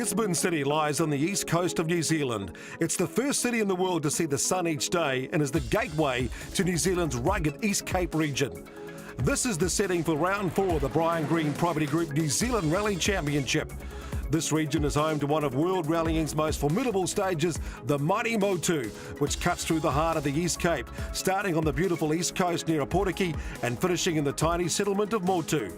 Gisborne City lies on the east coast of New Zealand. It's the first city in the world to see the sun each day and is the gateway to New Zealand's rugged East Cape region. This is the setting for round 4 of the Brian Green Property Group New Zealand Rally Championship. This region is home to one of world rallying's most formidable stages, the mighty Motu, which cuts through the heart of the East Cape, starting on the beautiful east coast near Aporiki and finishing in the tiny settlement of Motu.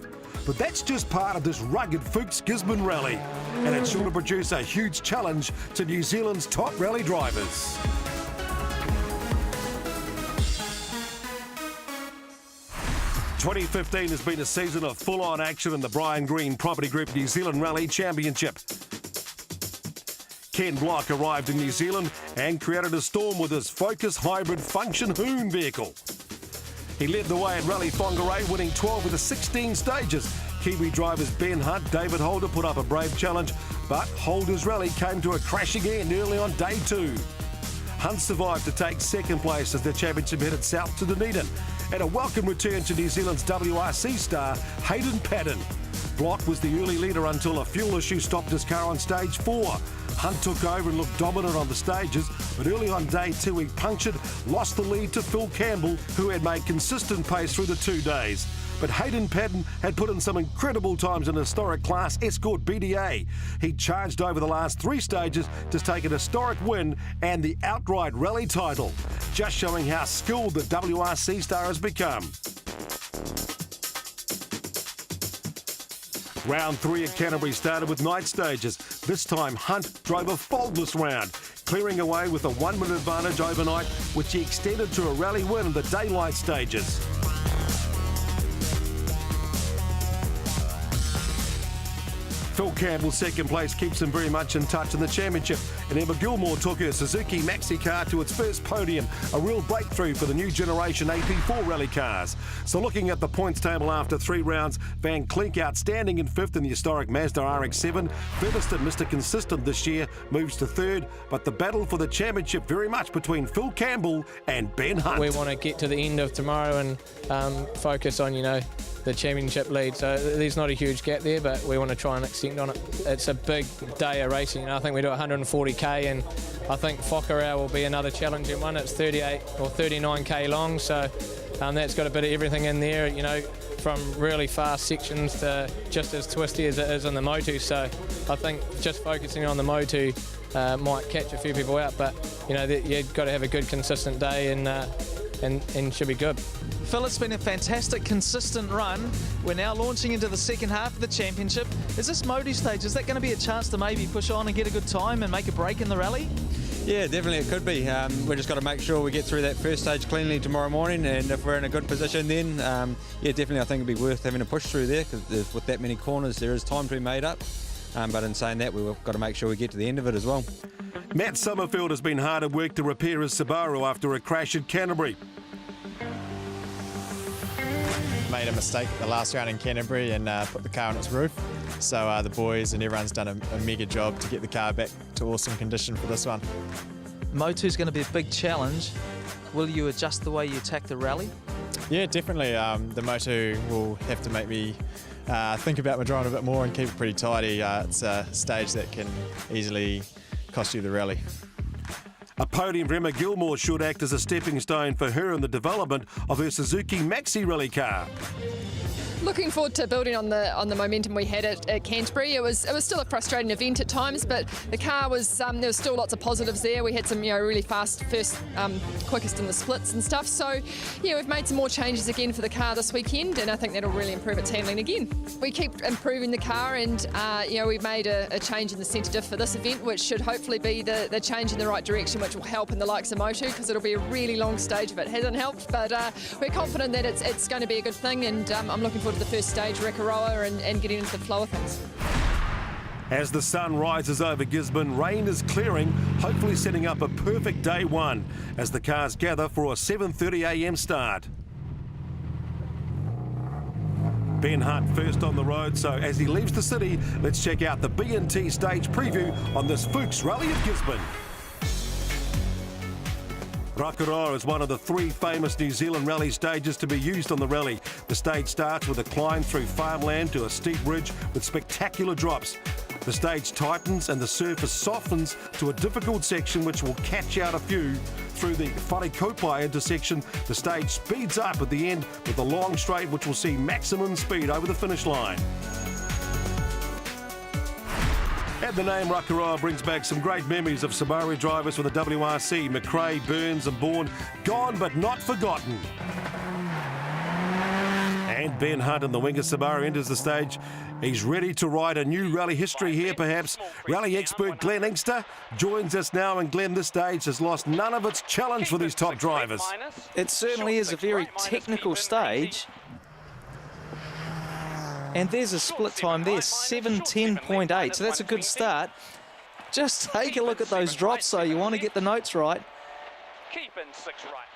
But that's just part of this rugged Fuchs Gisborne rally, and it's sure to produce a huge challenge to New Zealand's top rally drivers. "2015 has been a season of full-on action in the Brian Green Property Group New Zealand Rally Championship. Ken Block arrived in New Zealand and created a storm with his Focus Hybrid Function Hoon vehicle. He led the way at Rally Whangarei, winning 12 of the 16 stages. Kiwi drivers Ben Hunt, David Holder put up a brave challenge, but Holder's rally came to a crashing end early on day 2. Hunt survived to take second place as the championship headed south to Dunedin, and a welcome return to New Zealand's WRC star, Hayden Paddon. Block was the early leader until a fuel issue stopped his car on stage 4. Hunt took over and looked dominant on the stages, but early on day 2 he punctured, lost the lead to Phil Campbell, who had made consistent pace through the 2 days. But Hayden Paddon had put in some incredible times in historic class Escort BDA. He charged over the last 3 stages to take an historic win and the outright rally title, just showing how skilled the WRC star has become. Round 3 at Canterbury started with night stages. This time Hunt drove a faultless round, clearing away with a 1-minute advantage overnight, which he extended to a rally win in the daylight stages. Phil Campbell's second place keeps him very much in touch in the championship, and Emma Gilmore took her Suzuki Maxi car to its first podium, a real breakthrough for the new generation RD4 rally cars. So looking at the points table after 3 rounds, Van Klink outstanding in 5th in the historic Mazda RX-7. Featherston, Mr. Consistent this year, moves to 3rd, but the battle for the championship very much between Phil Campbell and Ben Hunt. We want to get to the end of tomorrow and focus on, the championship lead. So there's not a huge gap there, but we want to try and extend on it. It's a big day of racing. I think we do 140k, and I think Whakarau will be another challenging one. It's 38 or 39k long, so that's got a bit of everything in there, from really fast sections to just as twisty as it is on the Motu. So I think just focusing on the Motu might catch a few people out, but you've got to have a good consistent day and should be good. Phil, it's been a fantastic, consistent run. We're now launching into the second half of the championship. Is this Motu stage, is that going to be a chance to maybe push on and get a good time and make a break in the rally? Yeah, definitely it could be. We've just got to make sure we get through that first stage cleanly tomorrow morning, and if we're in a good position then, yeah, definitely I think it'd be worth having a push through there, because with that many corners there is time to be made up. But in saying that, we've got to make sure we get to the end of it as well. Matt Summerfield has been hard at work to repair his Subaru after a crash at Canterbury. Made a mistake the last round in Canterbury and put the car on its roof. So the boys and everyone's done a mega job to get the car back to awesome condition for this one. Motu's going to be a big challenge. Will you adjust the way you attack the rally? Yeah, definitely. The Motu will have to make me think about my driving a bit more and keep it pretty tidy. It's a stage that can easily cost you the rally. A podium for Emma Gilmore should act as a stepping stone for her in the development of her Suzuki Maxi rally car. Looking forward to building on the momentum we had at Canterbury. It was still a frustrating event at times, but the car was there was still lots of positives there. We had some really fast first, quickest in the splits and stuff. So yeah, we've made some more changes again for the car this weekend, and I think that'll really improve its handling again. We keep improving the car, and we've made a change in the centre diff for this event, which should hopefully be the change in the right direction, which will help in the likes of Motu, because it'll be a really long stage if it hasn't helped. But we're confident that it's going to be a good thing, and I'm looking forward to the first stage, Rekaroa, and getting into the flow of things. As the sun rises over Gisborne, rain is clearing, hopefully setting up a perfect day 1 as the cars gather for a 7:30 a.m. start. Ben Hunt first on the road, so as he leaves the city, let's check out the B&T stage preview on this Fuchs Rally of Gisborne. Rokaroa is one of the 3 famous New Zealand rally stages to be used on the rally. The stage starts with a climb through farmland to a steep ridge with spectacular drops. The stage tightens and the surface softens to a difficult section which will catch out a few. Through the Wharekopai intersection, the stage speeds up at the end with a long straight which will see maximum speed over the finish line. And the name Rokaroa brings back some great memories of Subaru drivers for the WRC, McRae, Burns and Bourne, gone but not forgotten. And Ben Hunt in the Winger Subaru enters the stage. He's ready to write a new rally history here perhaps. Rally expert Glenn Inkster joins us now, and Glenn, this stage has lost none of its challenge for these top drivers. It certainly is a very technical stage. And there's a split time there, 7:10.8, so that's a good start. Just take a look at those drops, so you want to get the notes right.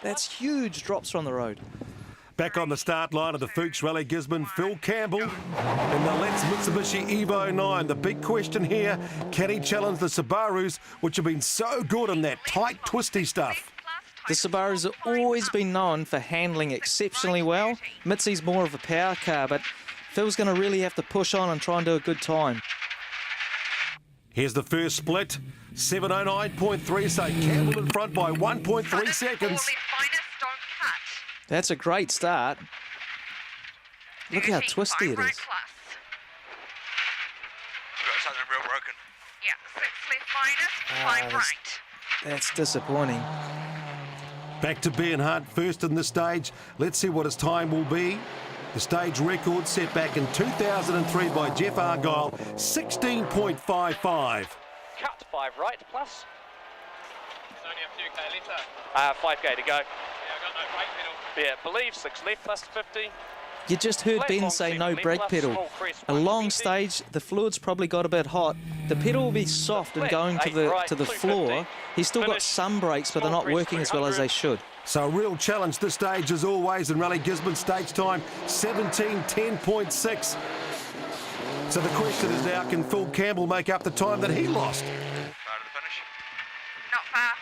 That's huge drops from the road. Back on the start line of the Fuchs Rally Gisborne, Phil Campbell in the Let's Mitsubishi Evo 9. The big question here, can he challenge the Subarus, which have been so good in that tight, twisty stuff? The Subarus have always been known for handling exceptionally well. Mitsu's more of a power car, but Phil's going to really have to push on and try and do a good time. Here's the first split, 7:09.3, so Campbell in front by 1.3 seconds. That's a great start. Look how twisty it is. That's disappointing. Back to Ben Hunt, first in the stage. Let's see what his time will be. The stage record set back in 2003 by Jeff Argyle, 16.55. Cut 5 right plus. There's only a few K left. 5K to go. Yeah, I've got no brake pedal. Yeah, believe 6 left plus 50. You just heard Ben say no brake pedal. A long stage, the fluid's probably got a bit hot. The pedal will be soft and going to the floor. He's still got some brakes, but they're not working as well as they should. So a real challenge this stage as always in Rally Gisborne. Stage time 17:10.6. So the question is now, can Phil Campbell make up the time that he lost? Far to the finish. Not far.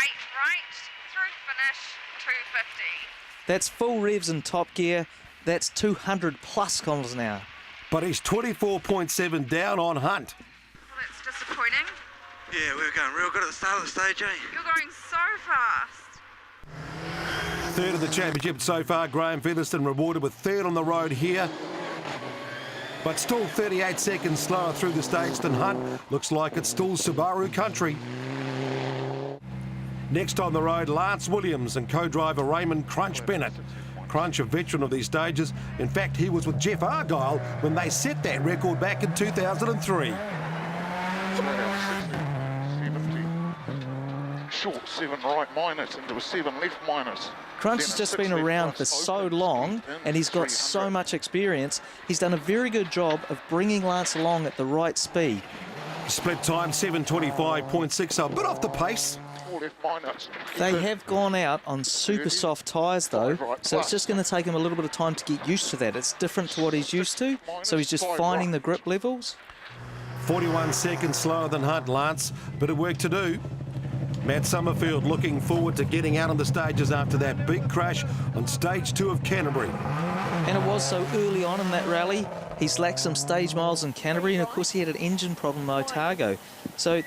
8 right, through finish, 250. That's full revs in top gear. That's 200 plus kilometres an hour. But he's 24.7 down on Hunt. Well, that's disappointing. Yeah, we were going real good at the start of the stage, eh? You're going so fast. Third of the championship so far, Graham Featherston rewarded with third on the road here. But still 38 seconds slower through the stage than Hunt. Looks like it's still Subaru country. Next on the road, Lance Williams and co-driver Raymond Crunch Bennett. Crunch, a veteran of these stages. In fact, he was with Jeff Argyle when they set that record back in 2003. Short 7 right minus into a 7 left minus. Crunch has just been around for so long and he's got so much experience. He's done a very good job of bringing Lance along at the right speed. Split time 7:25.6, so a bit off the pace. They have gone out on super soft tyres though, so it's just going to take him a little bit of time to get used to that. It's different to what he's used to, so he's just finding the grip levels. 41 seconds slower than Hunt, Lance. Bit of work to do. Matt Summerfield looking forward to getting out on the stages after that big crash on stage 2 of Canterbury. And it was so early on in that rally. He's lacked some stage miles in Canterbury, and of course he had an engine problem in Otago. So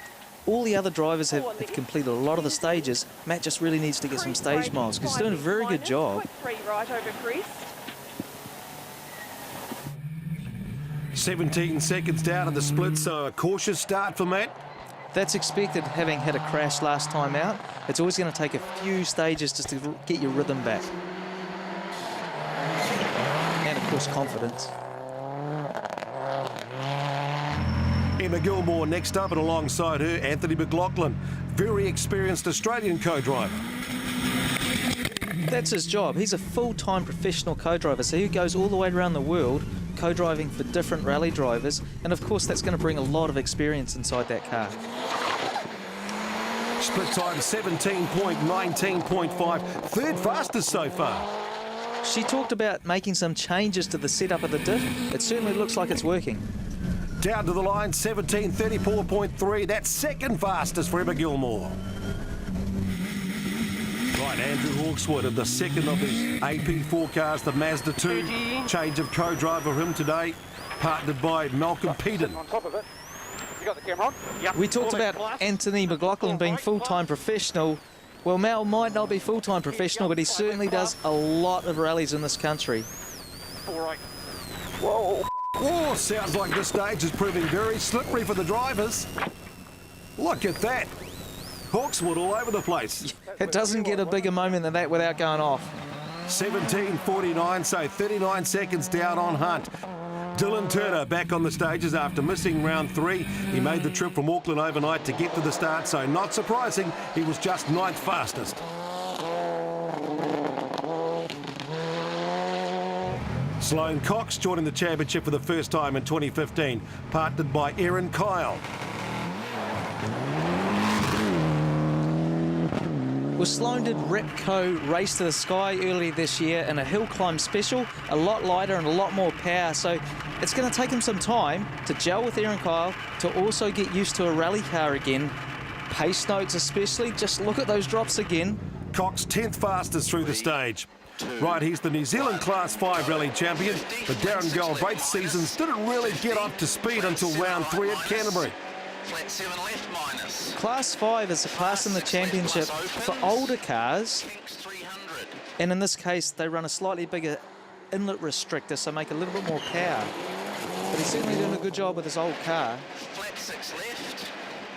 all the other drivers have completed a lot of the stages. Matt just really needs to get some stage miles because he's doing a very good job. 3 right over crest. 17 seconds down in the split, so a cautious start for Matt. That's expected, having had a crash last time out. It's always going to take a few stages just to get your rhythm back. And of course, confidence. Emma Gilmore next up, and alongside her, Anthony McLaughlin, very experienced Australian co-driver. That's his job. He's a full-time professional co-driver, so he goes all the way around the world co-driving for different rally drivers, and of course that's going to bring a lot of experience inside that car. Split time 17.19.5, third fastest so far. She talked about making some changes to the setup of the diff. It certainly looks like it's working. Down to the line, 17.34.3, that's second fastest for Emma Gilmore. Right, Andrew Hawkswood in the second of the AP4 cars, the Mazda 2. Change of co-driver for him today, partnered by Malcolm Peden. On top of it. You got the camera on? Yep. We talked about Anthony McLaughlin being full-time professional. Well, Mal might not be full-time professional, but he certainly does a lot of rallies in this country. 4-8. Whoa. Oh, sounds like this stage is proving very slippery for the drivers. Look at that. Hawkswood all over the place. It doesn't get a bigger moment than that without going off. 17:49, so 39 seconds down on Hunt. Dylan Turner back on the stages after missing round 3. He made the trip from Auckland overnight to get to the start, so not surprising, he was just 9th fastest. Sloane Cox joining the championship for the first time in 2015, partnered by Aaron Kyle. Well, Sloane did Repco Race to the Sky earlier this year in a hill climb special, a lot lighter and a lot more power, so it's going to take him some time to gel with Aaron Kyle, to also get used to a rally car again. Pace notes especially, just look at those drops again. Cox 10th fastest through the stage. Right, he's the New Zealand Class 5 rally champion, but Darren Galbraith's seasons didn't really get up to speed until round 3 at Canterbury. Flat 7 left minus. Class 5 is a class in the championship for older cars, and in this case they run a slightly bigger inlet restrictor, so make a little bit more power. But he's certainly doing a good job with his old car. Flat 6 left,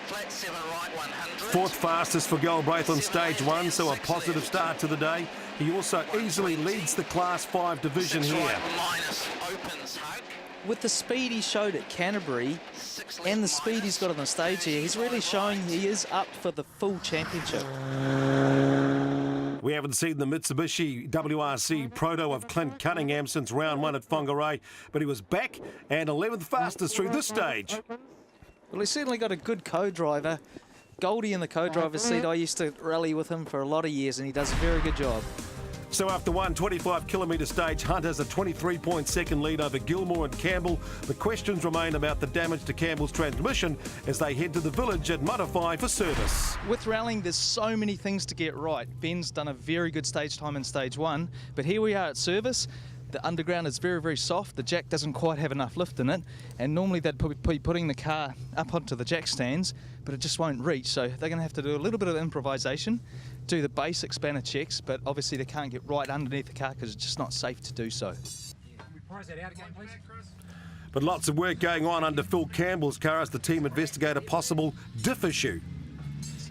flat 7 right 100. 4th fastest for Galbraith on stage 1, so a positive start to the day. He also easily leads the Class 5 division here. Right minus opens hug. With the speed he showed at Canterbury and the speed he's got on the stage here, he's really showing he is up for the full championship. We haven't seen the Mitsubishi WRC Proto of Clint Cunningham since round 1 at Whangarei, but he was back and 11th fastest through this stage. Well, he's certainly got a good co-driver. Goldie in the co-driver's seat, I used to rally with him for a lot of years, and he does a very good job. So after one 25-kilometre stage, Hunt has a 23-point-second lead over Gilmore and Campbell. The questions remain about the damage to Campbell's transmission as they head to the village at Mudify for service. With rallying, there's so many things to get right. Ben's done a very good stage time in stage 1, but here we are at service. The underground is very, very soft. The jack doesn't quite have enough lift in it, and normally they'd be putting the car up onto the jack stands, but it just won't reach, so they're going to have to do a little bit of improvisation, do the basic spanner checks, but obviously they can't get right underneath the car because it's just not safe to do so. Can we prize that out again, please? But lots of work going on under Phil Campbell's car as the team investigate a possible diff issue.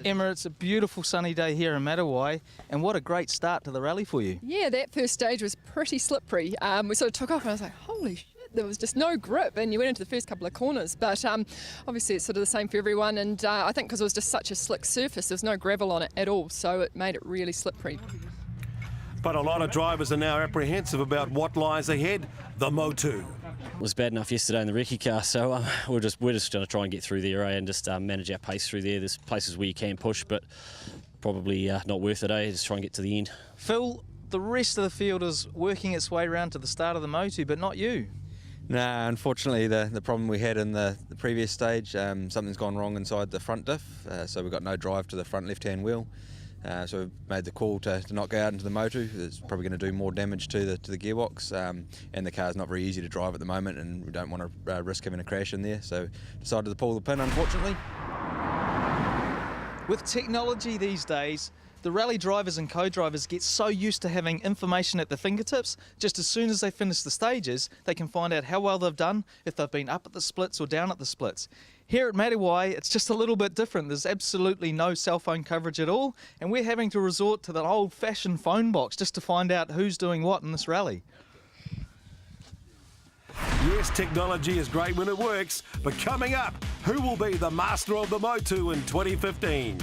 Emma, it's a beautiful sunny day here in Matawai, and what a great start to the rally for you. Yeah, that first stage was pretty slippery. We sort of took off and I was like, holy shit, there was just no grip, and you went into the first couple of corners. But obviously it's sort of the same for everyone, and I think because it was just such a slick surface, there's no gravel on it at all, so it made it really slippery. But a lot of drivers are now apprehensive about what lies ahead, the Motu. It was bad enough yesterday in the recce car, so we're just going to try and get through there, and just manage our pace through there. There's places where you can push, but probably not worth it, Just try and get to the end. Phil, the rest of the field is working its way around to the start of the Motu, but not you. Nah, unfortunately the problem we had in the previous stage, something's gone wrong inside the front diff, so we've got no drive to the front left-hand wheel. So we've made the call to not go out into the Motu. It's probably going to do more damage to the gearbox, and the car's not very easy to drive at the moment, and we don't want to risk having a crash in there, so decided to pull the pin, unfortunately. With technology these days, the rally drivers and co-drivers get so used to having information at their fingertips, just as soon as they finish the stages, they can find out how well they've done, if they've been up at the splits or down at the splits. Here at Matawai, it's just a little bit different. There's absolutely no cell phone coverage at all, and we're having to resort to that old-fashioned phone box just to find out who's doing what in this rally. Yes, technology is great when it works, but coming up, who will be the master of the Motu in 2015?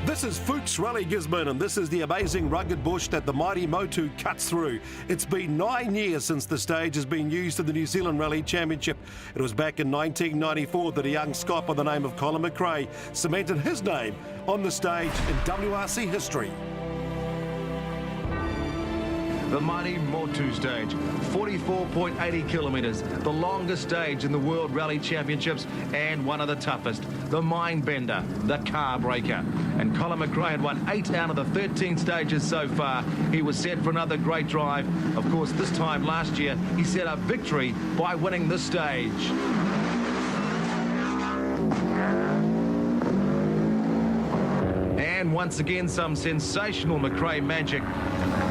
This is Fuchs Rally Gisborne, and this is the amazing rugged bush that the mighty Motu cuts through. It's been 9 years since the stage has been used in the New Zealand Rally Championship. It was back in 1994 that a young Scot by the name of Colin McRae cemented his name on the stage in WRC history. the mighty Motu stage. 44.80 kilometres, the longest stage in the World Rally Championships and one of the toughest. The Mind Bender, the car breaker. And Colin McRae had won 8 out of the 13 stages so far. He was set for another great drive. Of course, this time last year, he set up victory by winning this stage. And once again, some sensational McRae magic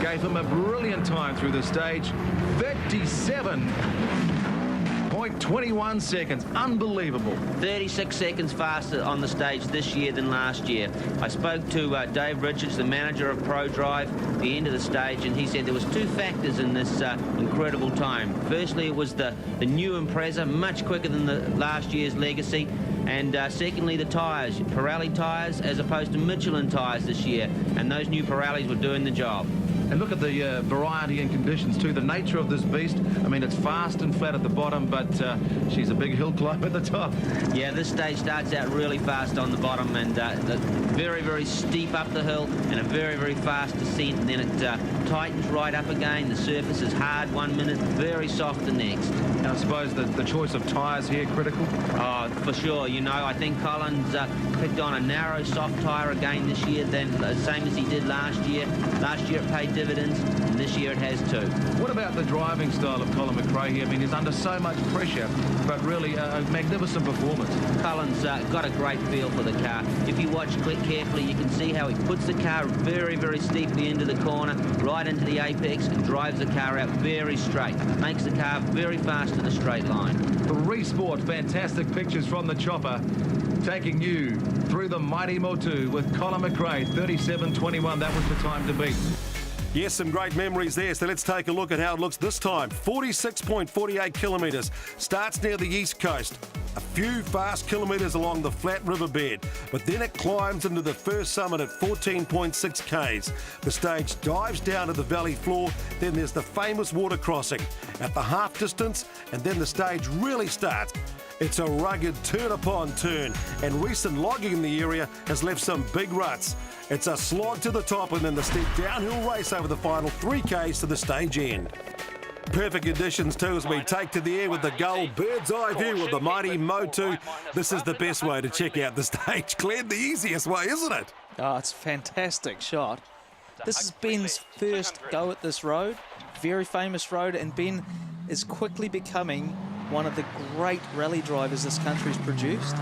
gave him a brilliant time through the stage. 37.21 seconds. Unbelievable. 36 seconds faster on the stage this year than last year. I spoke to Dave Richards, the manager of ProDrive, at the end of the stage, and he said there was 2 factors in this incredible time. Firstly, it was the new Impreza, much quicker than the last year's Legacy. And secondly, the tyres, Pirelli tyres as opposed to Michelin tyres this year. And those new Pirellis were doing the job. And look at the variety and conditions too, the nature of this beast. I mean, it's fast and flat at the bottom, but she's a big hill climb at the top. Yeah, this stage starts out really fast on the bottom and very, very steep up the hill and a very, very fast descent. And then it tightens right up again. The surface is hard 1 minute, very soft the next. And I suppose the choice of tyres here critical? Oh, for sure. You know, I think Colin's picked on a narrow, soft tyre again this year, than the same as he did last year. Last year it paid dividends, and this year it has too. What about the driving style of Colin McRae here? I mean, he's under so much pressure, but really a magnificent performance. Colin's got a great feel for the car. If you watch carefully, you can see how he puts the car very, very steeply into the corner, right into the apex, and drives the car out very straight. Makes the car very fast in a straight line. The Resport, fantastic pictures from the chopper, taking you through the mighty Motu with Colin McRae, 37.21. That was the time to beat. Yes, some great memories there. So let's take a look at how it looks this time. 46.48 kilometres. Starts near the east coast. A few fast kilometres along the flat riverbed, but then it climbs into the first summit at 14.6 k's. The stage dives down to the valley floor. Then there's the famous water crossing at the half distance, and then the stage really starts. It's a rugged turn upon turn, and recent logging in the area has left some big ruts. It's a slog to the top and then the steep downhill race over the final 3 k's to the stage end. Perfect conditions too as we take to the air with the Gull bird's eye view of the mighty Motu. This is the best way to check out the stage, Glenn, the easiest way, isn't it? Oh, it's a fantastic shot. This is Ben's first go at this road, very famous road, and Ben is quickly becoming one of the great rally drivers this country's produced.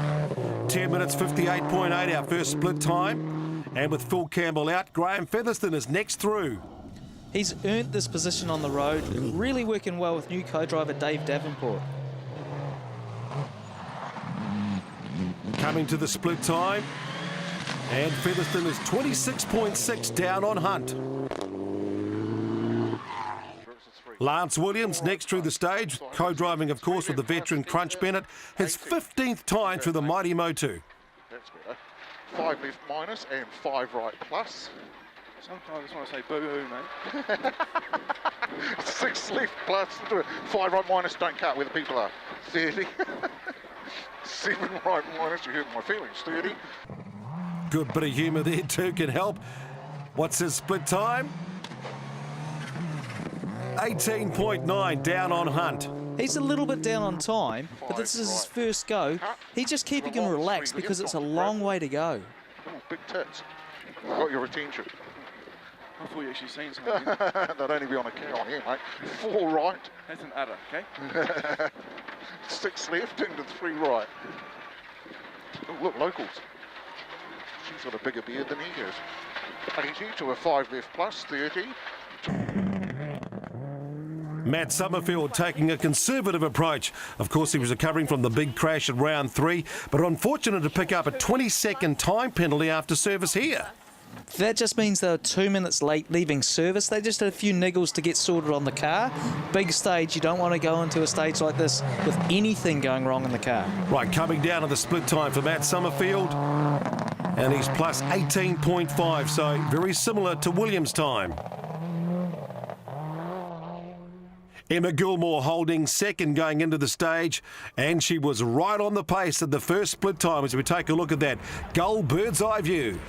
10 minutes 58.8, our first split time. And with Phil Campbell out, Graham Featherston is next through. He's earned this position on the road, really working well with new co-driver Dave Davenport. Coming to the split time, and Featherston is 26.6 down on Hunt. Lance Williams next through the stage, co-driving of course with the veteran Crunch Bennett, his 15th time through the mighty Motu. That's better. 5 left minus and 5 right plus. Sometimes I just want to say boo-hoo, mate. 6 left plus, 5 right minus, don't cut where the people are. 30. 7 right minus, you hurt my feelings, 30. Good bit of humour there too, can help. What's his split time? 18.9 down on Hunt. He's a little bit down on time, but this is his first go. He's just keeping him relaxed because it's a long way to go. Oh, big tits. Got your attention. I thought you actually seen something. They'd only be on a count here, mate. 4 right. That's an adder, okay? 6 left into 3 right. Oh, look, locals. She's got a bigger beard than he has. 80 to a 5 left plus, 30. Matt Summerfield taking a conservative approach. Of course, he was recovering from the big crash at round 3, but unfortunate to pick up a 20-second time penalty after service here. That just means they were 2 minutes late leaving service. They just had a few niggles to get sorted on the car. Big stage, you don't want to go into a stage like this with anything going wrong in the car. Right, coming down to the split time for Matt Summerfield, and he's plus 18.5, so very similar to Williams' time. Emma Gilmore holding second going into the stage, and she was right on the pace at the first split time as we take a look at that Gull bird's eye view.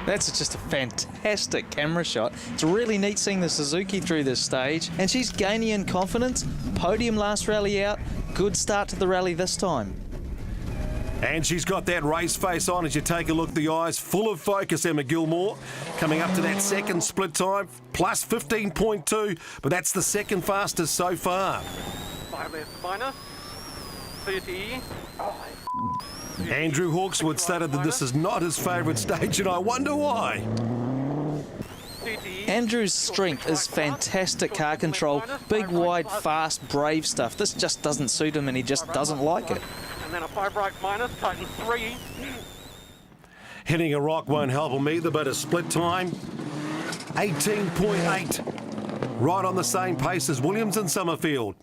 That's just a fantastic camera shot. It's really neat seeing the Suzuki through this stage, and she's gaining in confidence. Podium last rally out, good start to the rally this time. And she's got that race face on as you take a look, the eyes full of focus, Emma Gilmore. Coming up to that second split time, plus 15.2, but that's the second fastest so far. 5 left minus 30. Andrew Hawkswood stated that this is not his favourite stage, and I wonder why. Andrew's strength is fantastic car control, big, wide, fast, brave stuff. This just doesn't suit him and he just doesn't like it. And then a 5 right minus, tighten 3. Hitting a rock won't help him either, but a split time, 18.8. Right on the same pace as Williams and Summerfield.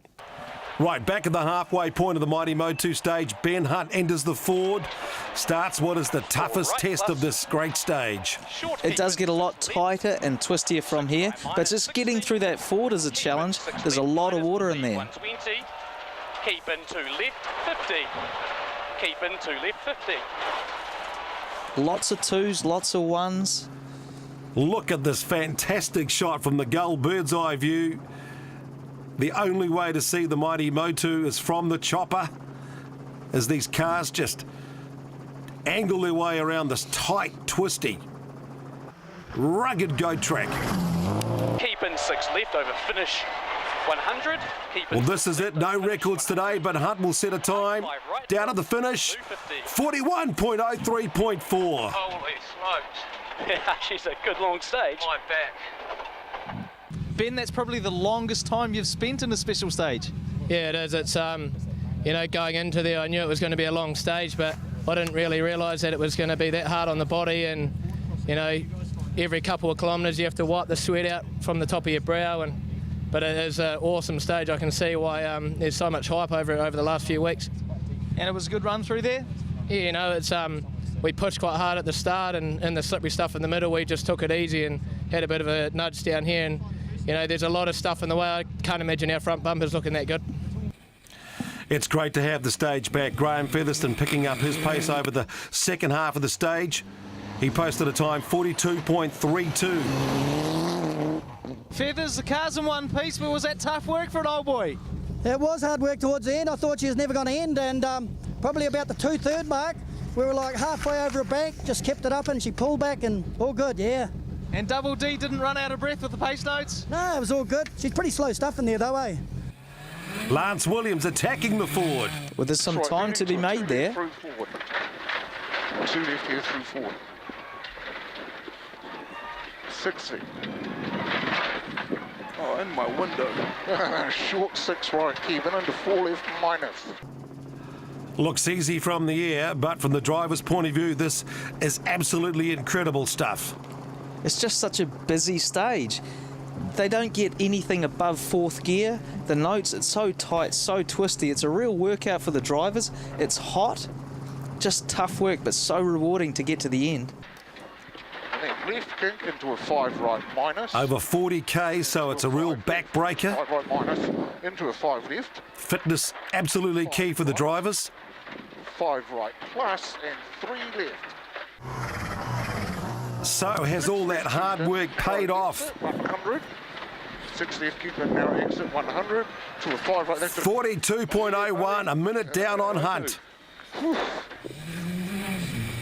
Right, back at the halfway point of the Mighty Motu stage, Ben Hunt enters the Ford. Starts what is the toughest test of this great stage. It does get a lot tighter and twistier from here, but just getting through that Ford is a challenge. There's a lot of water in there. 120. Keep into left 50. Keep into left 50. Lots of twos, lots of ones. Look at this fantastic shot from the Gull bird's eye view. The only way to see the Mighty Motu is from the chopper, as these cars just angle their way around this tight, twisty, rugged goat track. Keep in 6 left over finish 100. Keep in Well, this is it. No records today, but Hunt will set a time. Down at the finish, 41.03.4. Holy smokes. Yeah, she's a good long stage. My back. Ben, that's probably the longest time you've spent in a special stage. Yeah, it is. It's, you know, going into there, I knew it was going to be a long stage, but I didn't really realise that it was going to be that hard on the body. And, you know, every couple of kilometres you have to wipe the sweat out from the top of your brow. But it is an awesome stage. I can see why there's so much hype over it over the last few weeks. And it was a good run through there? Yeah, you know, it's we pushed quite hard at the start, and in the slippery stuff in the middle, we just took it easy and had a bit of a nudge down here. And you know, there's a lot of stuff in the way. I can't imagine our front bumpers looking that good. It's great to have the stage back. Graham Featherston picking up his pace over the second half of the stage. He posted a time 42.32. Feathers, the car's in one piece, but was that tough work for an old boy? It was hard work towards the end. I thought she was never going to end, and probably about the 2/3 mark, we were like halfway over a bank, just kept it up, and she pulled back, and all good, yeah. And Double D didn't run out of breath with the pace notes? No, it was all good. She's pretty slow stuff in there, though, eh? Lance Williams attacking the Ford. Well, there's some time to be made there. 2 left here through forward. 60. Oh, in my window. Short 6 right, Kevin, into 4 left minus. Looks easy from the air, but from the driver's point of view, this is absolutely incredible stuff. It's just such a busy stage. They don't get anything above 4th gear. The notes, it's so tight, so twisty. It's a real workout for the drivers. It's hot, just tough work, but so rewarding to get to the end. And then left kink into a 5 right minus. Over 40k, so it's a real backbreaker. 5 right minus, into a 5 left. Fitness absolutely key for the drivers. 5 right plus and 3 left. So has all that hard work paid off? 100. 6 left, keep that narrow exit, 100. To a 5 right. 42.01, a minute down on Hunt.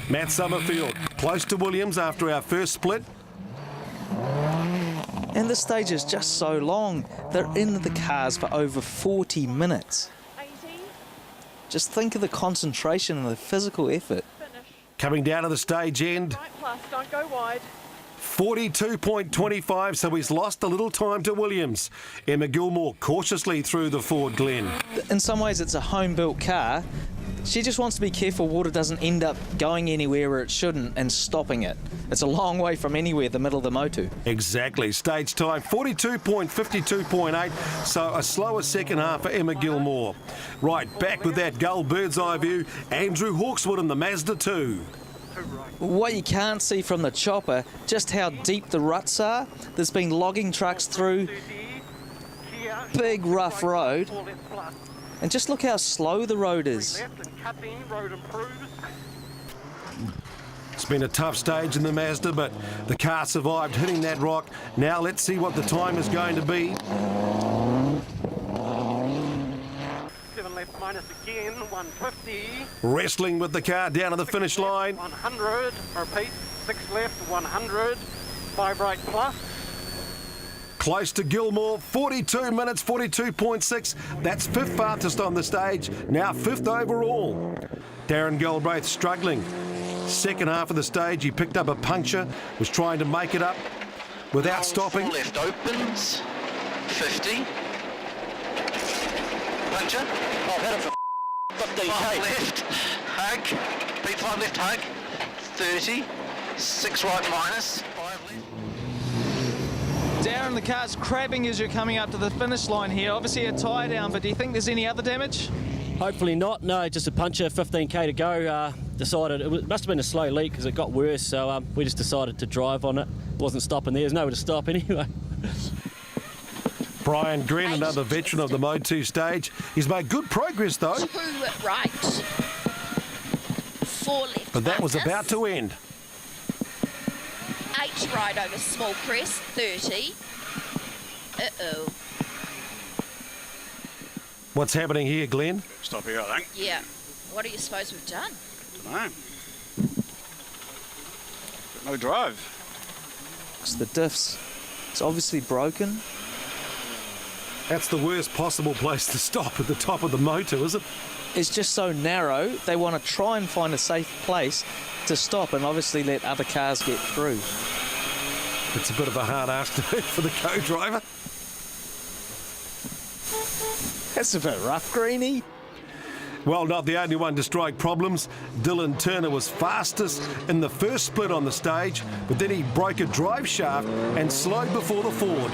Matt Summerfield, close to Williams after our first split. And this stage is just so long. They're in the cars for over 40 minutes. Just think of the concentration and the physical effort. Coming down to the stage end. Right plus, don't go wide. 42.25, so he's lost a little time to Williams. Emma Gilmore cautiously through the Ford Glen. In some ways, it's a home-built car. She just wants to be careful water doesn't end up going anywhere where it shouldn't and stopping it. It's a long way from anywhere, the middle of the Motu. Exactly. Stage time, 42.52.8, so a slower second half for Emma Gilmore. Right, back with that Gull bird's eye view, Andrew Hawkswood in the Mazda 2. What you can't see from the chopper, just how deep the ruts are. There's been logging trucks through, big rough road. And just look how slow the road is. It's been a tough stage in the Mazda, but the car survived hitting that rock. Now let's see what the time is going to be. 7 left minus again, 150. Wrestling with the car down to the finish line. 100, repeat, 6 left, 100, 5 right plus. Close to Gilmore, 42 minutes, 42.6. That's 5th fastest on the stage, now 5th overall. Darren Galbraith struggling. Second half of the stage, he picked up a puncture, was trying to make it up without stopping. 4 left opens, 50. Puncture. I've had it for 15k. 5 left, hug. P5 left, hug. 30. 6 right minus. 5 left. Darren, the car's crabbing as you're coming up to the finish line here. Obviously a tie down, but do you think there's any other damage? Hopefully not. No, just a puncture. 15k to go. Decided it must have been a slow leak because it got worse. So we just decided to drive on it. Wasn't stopping there. There's nowhere to stop anyway. Brian Green, another veteran of the Mode 2 stage. He's made good progress though. 2 right. 4 left. But that was about to end. 8 right over small crest, 30. Uh-oh. What's happening here, Glenn? Stop here, I think. Yeah. What do you suppose we've done? Dunno. No drive. It's the diffs. It's obviously broken. That's the worst possible place to stop, at the top of the motor, is it? It's just so narrow, they want to try and find a safe place to stop and obviously let other cars get through. It's a bit of a hard ask to do for the co-driver. That's a bit rough, Greenie. Well, not the only one to strike problems. Dylan Turner was fastest in the first split on the stage, but then he broke a drive shaft and slowed before the Ford.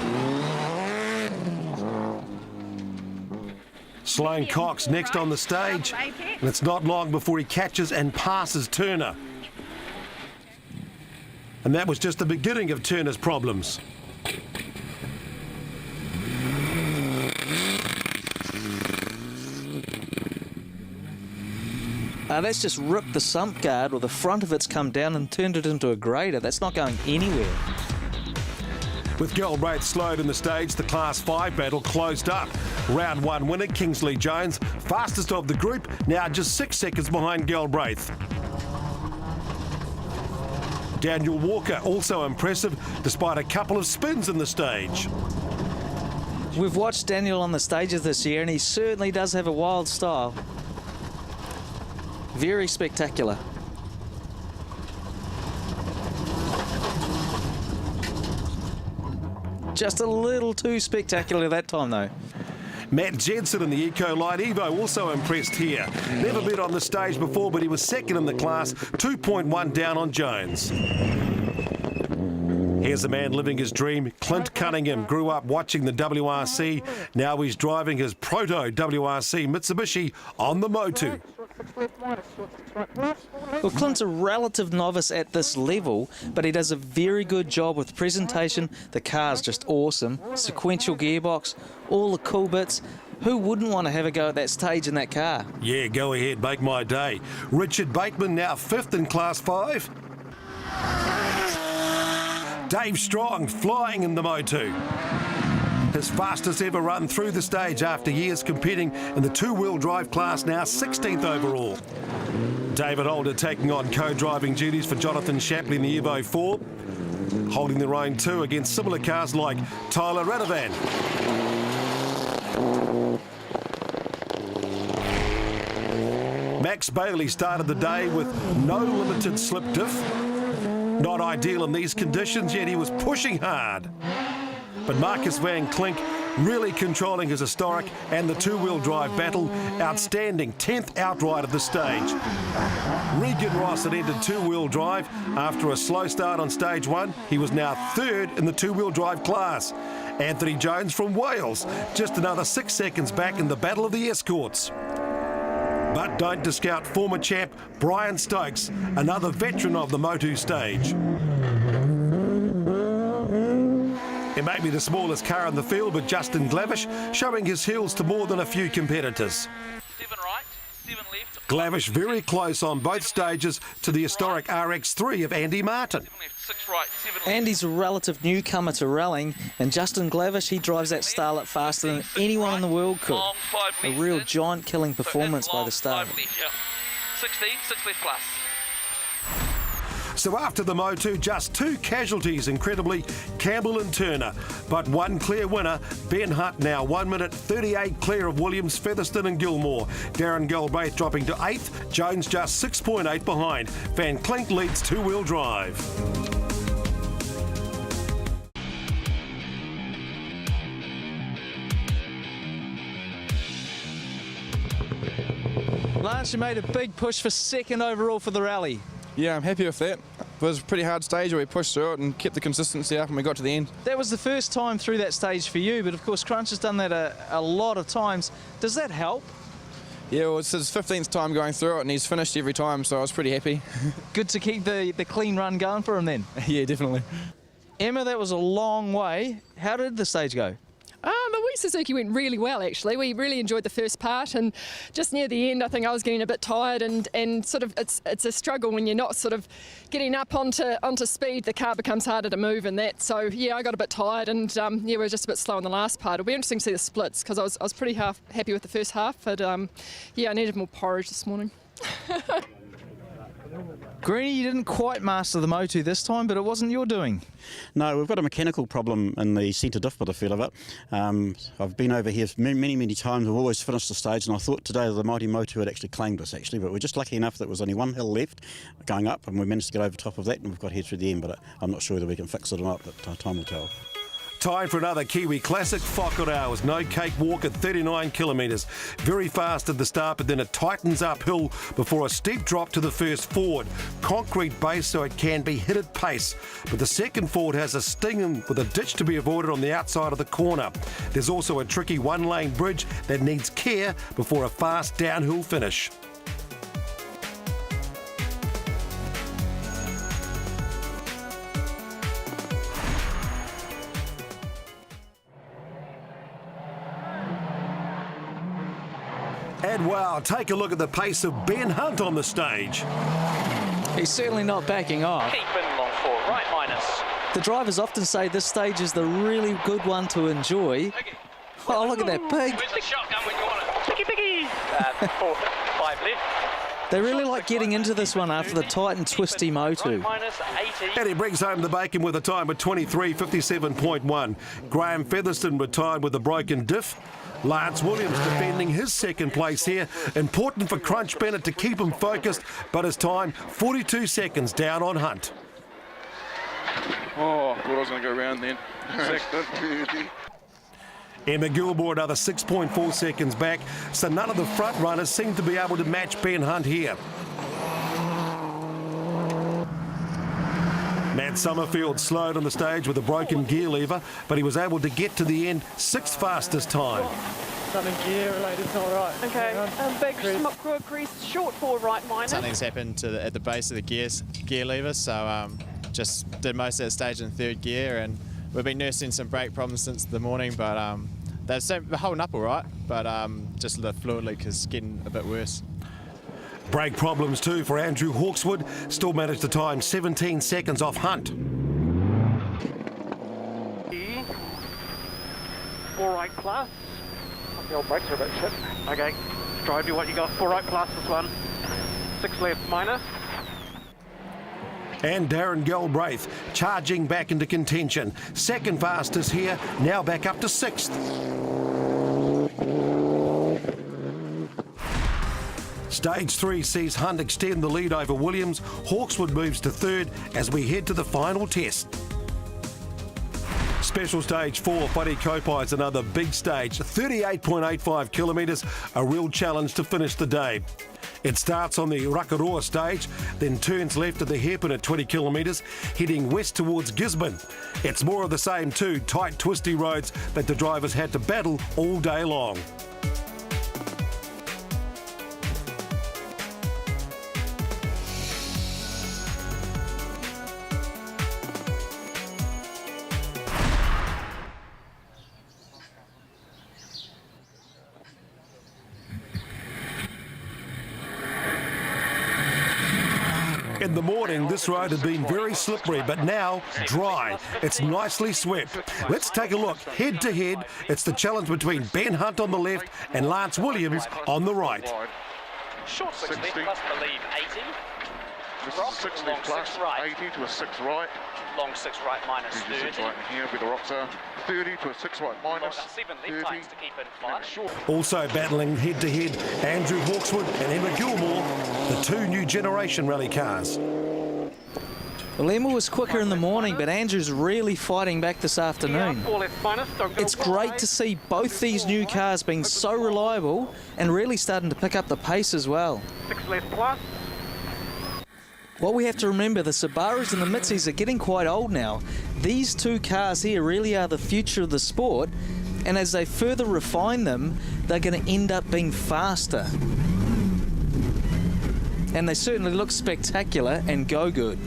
Sloane Cox next on the stage, and it's not long before he catches and passes Turner. And that was just the beginning of Turner's problems. That's just ripped the sump guard, or the front of it's come down and turned it into a grader. That's not going anywhere. With Galbraith slowed in the stage, the Class 5 battle closed up. Round 1 winner, Kingsley Jones, fastest of the group, now just 6 seconds behind Galbraith. Daniel Walker, also impressive, despite a couple of spins in the stage. We've watched Daniel on the stages this year, and he certainly does have a wild style. Very spectacular. Just a little too spectacular that time, though. Matt Jensen in the Eco Light Evo also impressed here. Never been on the stage before, but he was second in the class, 2.1 down on Jones. Here's a man living his dream. Clint Cunningham grew up watching the WRC. Now he's driving his proto WRC Mitsubishi on the Motu. Well, Clint's a relative novice at this level, but he does a very good job with presentation. The car's just awesome. Sequential gearbox, all the cool bits. Who wouldn't want to have a go at that stage in that car? Yeah, go ahead, make my day. Richard Bateman now 5th in Class 5. Dave Strong flying in the Motu. His fastest ever run through the stage after years competing in the 2-wheel drive class, now 16th overall. David Holder taking on co-driving duties for Jonathan Shapley in the Evo 4, holding their own too against similar cars like Tyler Radovan. Max Bailey started the day with no limited slip diff. Not ideal in these conditions, yet he was pushing hard. But Marcus Van Klink really controlling his historic and the 2-wheel drive battle. Outstanding 10th outright of the stage. Regan Ross had entered 2-wheel drive after a slow start on stage 1. He was now 3rd in the 2-wheel drive class. Anthony Jones from Wales, just another 6 seconds back in the battle of the escorts. But don't discount former champ Brian Stokes, another veteran of the Motu stage. It may be the smallest car in the field, but Justin Glavish showing his heels to more than a few competitors. 7 right, Glavish very close on both stages to the historic RX3 of Andy Martin. Andy's a relative newcomer to rallying, and Justin Glavish, he drives that Starlet faster than anyone in the world could. A real giant-killing performance by the start. 60, 6 left plus. So after the Motu, just 2 casualties, incredibly, Campbell and Turner. But one clear winner, Ben Hunt now 1 minute 38 clear of Williams, Featherston and Gilmore. Darren Galbraith dropping to 8th, Jones just 6.8 behind. Van Klink leads two-wheel drive. Lance, you made a big push for second overall for the rally. Yeah, I'm happy with that. It was a pretty hard stage where we pushed through it and kept the consistency up and we got to the end. That was the first time through that stage for you, but of course Crunch has done that a lot of times. Does that help? Yeah, well, it's his 15th time going through it and he's finished every time, so I was pretty happy. Good to keep the clean run going for him then. Yeah, definitely. Emma, that was a long way. How did the stage go? The Wee Suzuki went really well, actually. We really enjoyed the first part, and just near the end I think I was getting a bit tired, and sort of it's a struggle when you're not sort of getting up onto speed. The car becomes harder to move and that, so yeah, I got a bit tired, and yeah, we were just a bit slow in the last part. It'll be interesting to see the splits, because I was pretty happy with the first half, but yeah, I needed more porridge this morning. Greenie, you didn't quite master the Motu this time, but it wasn't your doing. No, we've got a mechanical problem in the centre diff by the feel of it. I've been over here many times. We've always finished the stage, and I thought today the Mighty Motu had actually claimed us, actually, but we're just lucky enough that there was only one hill left going up, and we managed to get over top of that, and we've got here through the end, but I'm not sure whether we can fix it or not, but time will tell. Time for another Kiwi classic, Whakareau. Was no cakewalk at 39 kilometres. Very fast at the start, but then it tightens uphill before a steep drop to the first ford. Concrete base, so it can be hit at pace. But the second ford has a sting with a ditch to be avoided on the outside of the corner. There's also a tricky one-lane bridge that needs care before a fast downhill finish. And wow, take a look at the pace of Ben Hunt on the stage. He's certainly not backing off. Keep in long 4, right minus. The drivers often say this stage is the really good one to enjoy. Oh, look at that pig. Where's the shotgun when you want it? Piggy. 4, 5 left. They really like getting into this one after the tight and twisty Motu. And he brings home the bacon with a time of 23:57.1. Graham Featherston retired with a broken diff. Lance Williams defending his second place here. Important for Crunch Bennett to keep him focused, but his time 42 seconds down on Hunt. Oh, I thought I was going to go around then. Emma Gilmore another 6.4 seconds back, so none of the front runners seem to be able to match Ben Hunt here. Matt Summerfield slowed on the stage with a broken gear lever, but he was able to get to the end 6th fastest time. Something gear related, it's all right. Okay, big Chris, short 4 right minus. Something's happened at the base of the gear lever, so just did most of that stage in 3rd gear, and we've been nursing some brake problems since the morning, but they're holding up all right, but just the fluid leak is getting a bit worse. Brake problems too for Andrew Hawkswood, still managed to time 17 seconds off Hunt. 4 right plus. The old brakes are a bit shit. Okay, drive, do what you got. 4 right plus this one. 6 left minus. And Darren Galbraith charging back into contention. Second fastest here, now back up to 6th. Stage 3 sees Hunt extend the lead over Williams. Hawkswood moves to 3rd as we head to the final test. Special Stage 4, Whare Kopai is another big stage, 38.85 kilometres, a real challenge to finish the day. It starts on the Rakaroa stage, then turns left at the hairpin at 20 kilometres, heading west towards Gisborne. It's more of the same too, tight twisty roads that the drivers had to battle all day long. In the morning, this road had been very slippery, but now dry. It's nicely swept. Let's take a look head to head. It's the challenge between Ben Hunt on the left and Lance Williams on the right. Short 6 left plus believe 80. This is 6 left plus, right. 80 to a 6 right. Long 6 right minus 30. 6 right in here where the rocks are. 30 to a 6 right minus. 7 left times to keep in 5. Also battling head to head, Andrew Hawkswood and Emma Gilmore, the two new generation rally cars. Well, Emma was quicker in the morning, but Andrew's really fighting back this afternoon. It's great to see both these new cars being so reliable and really starting to pick up the pace as well. 6 left plus. What we have to remember, the Subarus and the Mitsubisis are getting quite old now. These two cars here really are the future of the sport, and as they further refine them, they're going to end up being faster. And they certainly look spectacular and go good.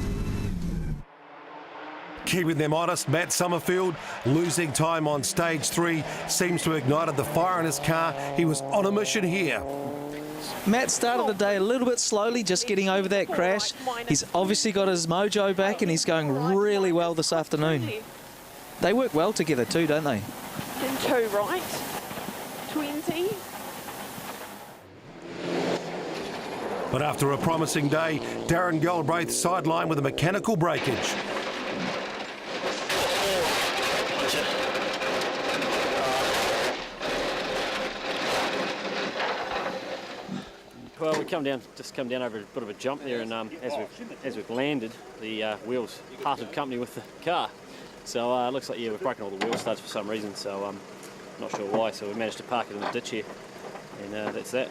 Keeping them honest, Matt Summerfield, losing time on stage 3, seems to have ignited the fire in his car. He was on a mission here. Matt started the day a little bit slowly, just getting over that crash. He's obviously got his mojo back and he's going really well this afternoon. They work well together too, don't they? And 2 right. 20. But after a promising day, Darren Galbraith sidelined with a mechanical breakage. Well, we come down over a bit of a jump there, and as we've landed, the wheels parted company with the car. So it looks like, yeah, we've broken all the wheel studs for some reason, so I'm not sure why. So we managed to park it in the ditch here, and that's that.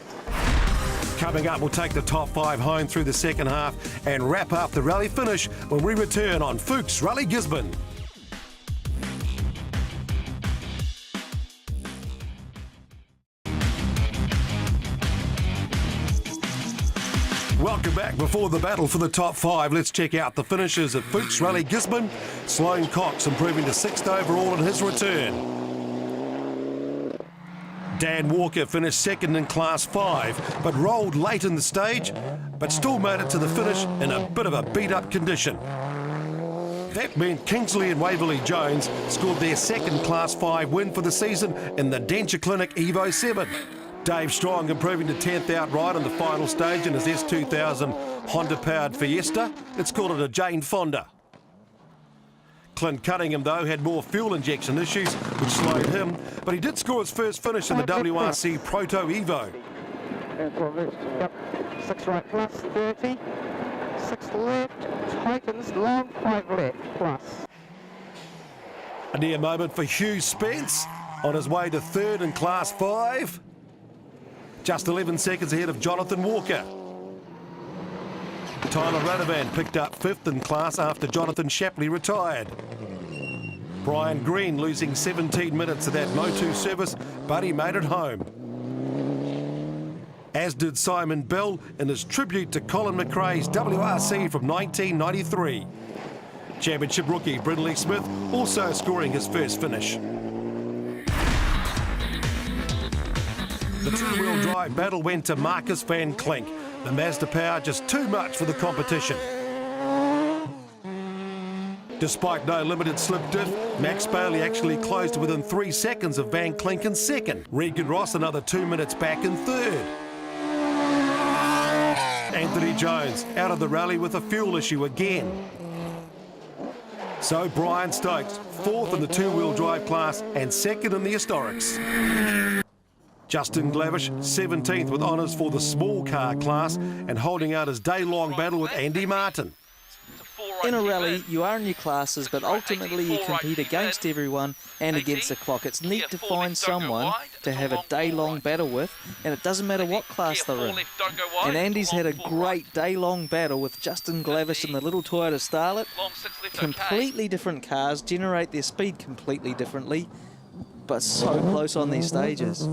Coming up, we'll take the top 5 home through the second half and wrap up the rally finish when we return on Fuchs Rally Gisborne. Welcome back. Before the battle for the top 5, let's check out the finishes at Fuchs Rally Gisborne. Sloane Cox improving to 6th overall in his return. Dan Walker finished 2nd in Class 5, but rolled late in the stage, but still made it to the finish in a bit of a beat-up condition. That meant Kingsley and Waverley Jones scored their 2nd Class 5 win for the season in the Denture Clinic Evo 7. Dave Strong improving to 10th outright on the final stage in his S2000 Honda-powered Fiesta. Let's call it a Jane Fonda. Clint Cunningham, though, had more fuel injection issues, which slowed him, but he did score his first finish in the WRC Proto Evo. And from left, yep. 6 right plus, 30. 6 left, tightens, long 5 left plus. A near moment for Hugh Spence on his way to 3rd in Class 5. Just 11 seconds ahead of Jonathan Walker. Tyler Radovan picked up 5th in class after Jonathan Shapley retired. Brian Green losing 17 minutes of that Motu service, but he made it home. As did Simon Bell in his tribute to Colin McRae's WRC from 1993. Championship rookie Brindley Smith also scoring his first finish. The two-wheel drive battle went to Marcus van Klink. The Mazda power just too much for the competition. Despite no limited slip diff, Max Bailey actually closed to within 3 seconds of Van Klink in 2nd. Regan Ross another 2 minutes back in 3rd. Anthony Jones out of the rally with a fuel issue again. So Brian Stokes, 4th in the two-wheel drive class and 2nd in the Historics. Justin Glavish, 17th with honours for the small car class and holding out his day-long battle with Andy Martin. In a rally, you are in your classes, but ultimately you compete against everyone and against the clock. It's neat to find someone to have a day-long battle with, and it doesn't matter what class they're in. And Andy's had a great day-long battle with Justin Glavish in the little Toyota Starlet. Completely different cars, generate their speed completely differently, but so close on these stages.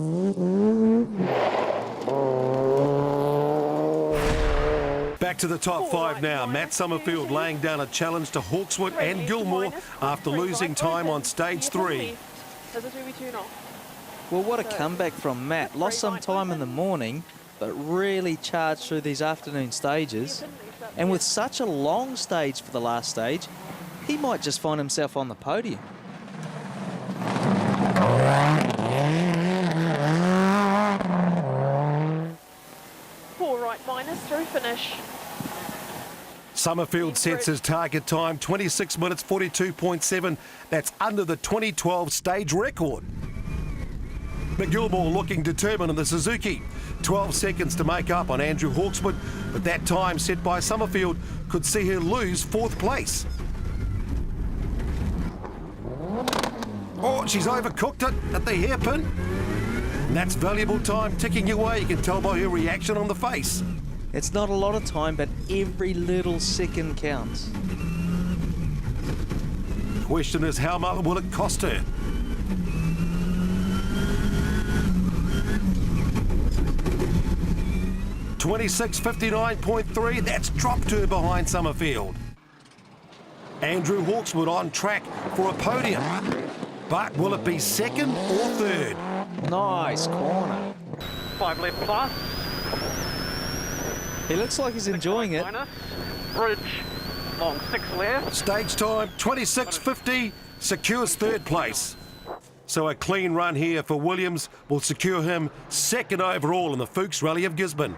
Back to the top 5 now. Matt Summerfield laying down a challenge to Hawkswood and Gilmore after losing time on stage 3. Well, what a comeback from Matt. Lost some time in the morning, but really charged through these afternoon stages. And with such a long stage for the last stage, he might just find himself on the podium. Four right minus through finish. Summerfield sets his target time, 26 minutes 42.7. That's under the 2012 stage record. McGilmore looking determined in the Suzuki. 12 seconds to make up on Andrew Hawkswood, but that time set by Summerfield could see her lose 4th place. Oh, she's overcooked it at the hairpin. And that's valuable time ticking away. You can tell by her reaction on the face. It's not a lot of time, but every little second counts. Question is, how much will it cost her? $26.59.3, that's dropped her behind Summerfield. Andrew Hawkswood on track for a podium. But will it be 2nd or 3rd? Nice corner. 5 left plus. He looks like he's enjoying it. Minus. Bridge, long 6 left. Stage time, 26.50, secures 3rd place. So a clean run here for Williams will secure him 2nd overall in the Fuchs Rally of Gisborne.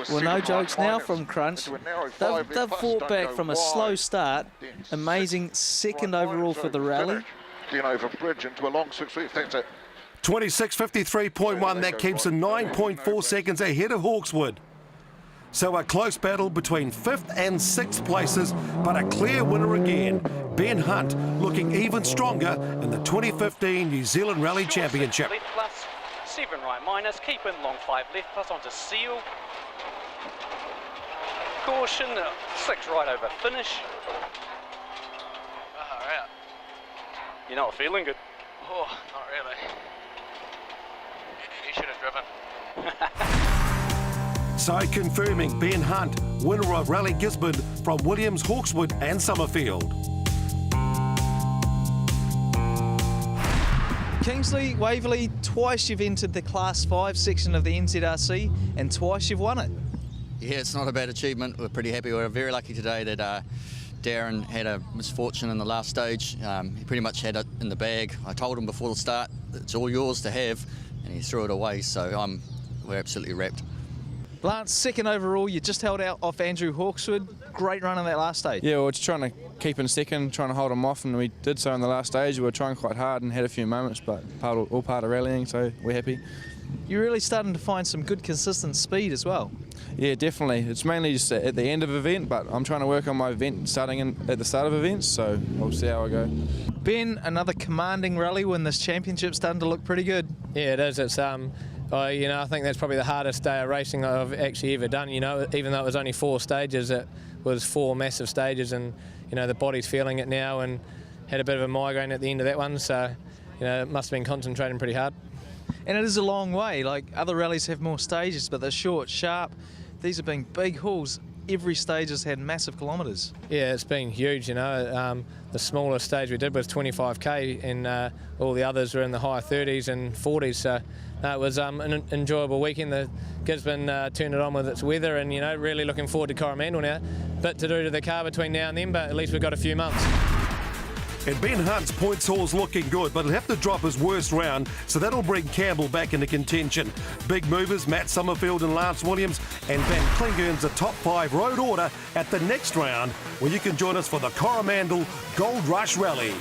Well, no jokes now from Crunch. They've fought back from a slow start. Amazing 2nd overall for the rally. Then over bridge into a long 6 left, that's it. 26.53.1, that keeps him 9.4 seconds ahead of Hawkswood. So a close battle between 5th and 6th places, but a clear winner again. Ben Hunt looking even stronger in the 2015 New Zealand Rally Championship. Left plus, 7 right minus, keep in long 5 left plus onto seal. Caution, 6 right over finish. Alright. You're not feeling good? Oh, not really. You should have driven. So confirming Ben Hunt, winner of Rally Gisborne from Williams, Hawkswood and Summerfield. Kingsley, Waverley, twice you've entered the Class 5 section of the NZRC and twice you've won it. Yeah, it's not a bad achievement. We're pretty happy. We're very lucky today that Darren had a misfortune in the last stage. He pretty much had it in the bag. I told him before the start, it's all yours to have, and he threw it away, so we're absolutely wrapped. Lance, 2nd overall, you just held out off Andrew Hawkswood. Great run in that last stage. Yeah, we were just trying to keep in 2nd, trying to hold him off, and we did so in the last stage. We were trying quite hard and had a few moments, but all part of rallying, so we're happy. You're really starting to find some good consistent speed as well. Yeah, definitely. It's mainly just at the end of an event, but I'm trying to work on my event starting at the start of events, so we'll see how I go. Ben, another commanding rally when this championship's starting to look pretty good. Yeah, it is. It's I think that's probably the hardest day of racing I've actually ever done. Even though it was only 4 stages, it was 4 massive stages, and the body's feeling it now, and had a bit of a migraine at the end of that one, so it must have been concentrating pretty hard. And it is a long way. Like other rallies have more stages, but they're short, sharp. These have been big hauls. Every stage has had massive kilometres. Yeah, it's been huge. The smallest stage we did was 25k, and all the others were in the high 30s and 40s. So it was an enjoyable weekend. The Gisborne turned it on with its weather, and really looking forward to Coromandel now. Bit to do to the car between now and then, but at least we've got a few months. And Ben Hunt's points haul's looking good, but he'll have to drop his worst round, so that'll bring Campbell back into contention. Big movers, Matt Summerfield and Lance Williams, and Van Kling earns a top 5 road order at the next round, where you can join us for the Coromandel Gold Rush Rally.